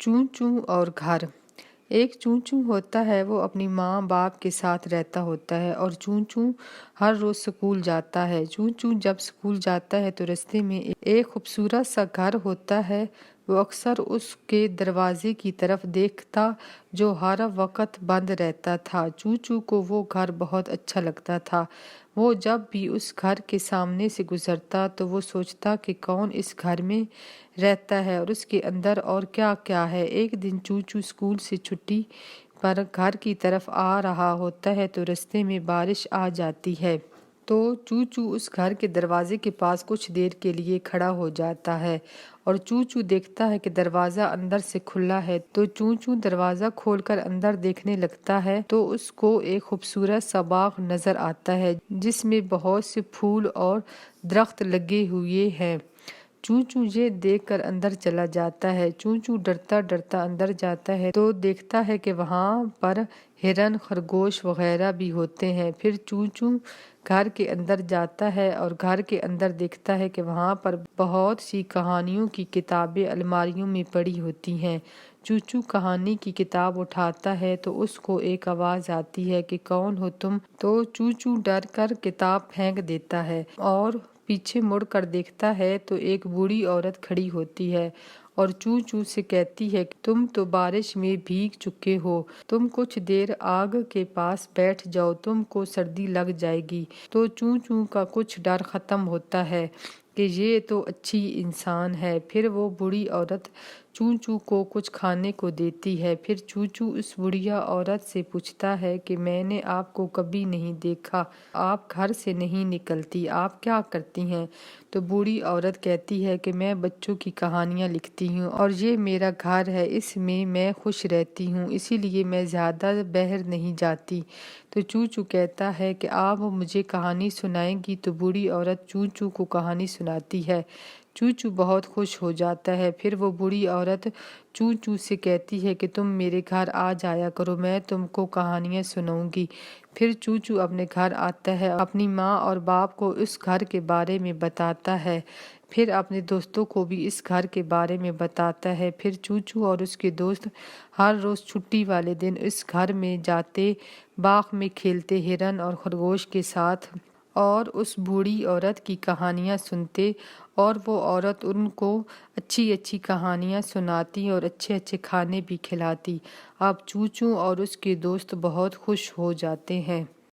चूं चूं और घर। एक चूं चूं होता है, वो अपनी माँ बाप के साथ रहता होता है और चूं चूं हर रोज स्कूल जाता है। चूं चूं जब स्कूल जाता है तो रास्ते में एक खूबसूरत सा घर होता है। वो अक्सर उसके दरवाजे की तरफ देखता जो हर वक्त बंद रहता था। चूं चूं को वो घर बहुत अच्छा लगता था। वो जब भी उस घर के सामने से गुजरता तो वो सोचता कि कौन इस घर में रहता है और उसके अंदर और क्या क्या है। एक दिन चूं चूं स्कूल से छुट्टी पर घर की तरफ आ रहा होता है तो रास्ते में बारिश आ जाती है। तो चूं चूं उस घर के दरवाजे के पास कुछ देर के लिए खड़ा हो जाता है और चूं चूं देखता है कि दरवाज़ा अंदर से खुला है। तो चूं चूं दरवाज़ा खोलकर अंदर देखने लगता है तो उसको एक खूबसूरत सा बाग नजर आता है जिसमें बहुत से फूल और दरख्त लगे हुए हैं। चूं चूं ये देखकर अंदर चला जाता है। चूं चूं डरता डरता अंदर जाता है तो देखता है कि वहाँ पर हिरन खरगोश वगैरह भी होते हैं। फिर चूं चूं घर के अंदर जाता है और घर के अंदर देखता है कि वहाँ पर बहुत सी कहानियों की किताबें अलमारियों में पड़ी होती हैं। चूं चूं कहानी की किताब उठाता है तो उसको एक आवाज़ आती है कि कौन हो तुम। तो चूं चूं डर कर किताब फेंक देता है और पीछे मुड़कर देखता है तो एक बूढ़ी औरत खड़ी होती है और चूं चूं से कहती है कि तुम तो बारिश में भीग चुके हो, तुम कुछ देर आग के पास बैठ जाओ, तुमको सर्दी लग जाएगी। तो चूं चूं का कुछ डर खत्म होता है कि ये तो अच्छी इंसान है। फिर वो बूढ़ी औरत चूं चूं को कुछ खाने को देती है। फिर चूं चूं उस बुढ़िया औरत से पूछता है कि मैंने आपको कभी नहीं देखा, आप घर से नहीं निकलती, आप क्या करती हैं? तो बूढ़ी औरत कहती है कि मैं बच्चों की कहानियाँ लिखती हूँ और ये मेरा घर है, इसमें मैं खुश रहती हूँ, इसीलिए मैं ज़्यादा बाहर नहीं जाती। तो चूं चूं कहता है कि आप मुझे कहानी सुनाएंगी। तो बूढ़ी औरत चूं चूं को कहानी सुनाती है। चूं चूं बहुत खुश हो जाता है। फिर वो बूढ़ी औरत चूं चूं से कहती है कि तुम मेरे घर आ जाया करो, मैं तुमको कहानियाँ सुनाऊंगी। फिर चूं चूं अपने घर आता है, अपनी माँ और बाप को उस घर के बारे में बताता है। फिर अपने दोस्तों को भी इस घर के बारे में बताता है। फिर चूं चूं और उसके दोस्त हर रोज़ छुट्टी वाले दिन इस घर में जाते, बाग में खेलते, हिरन और खरगोश के साथ और उस बूढ़ी औरत की कहानियाँ सुनते और वो औरत उनको अच्छी अच्छी कहानियाँ सुनाती और अच्छे अच्छे खाने भी खिलाती। अब चूं चूं और उसके दोस्त बहुत खुश हो जाते हैं।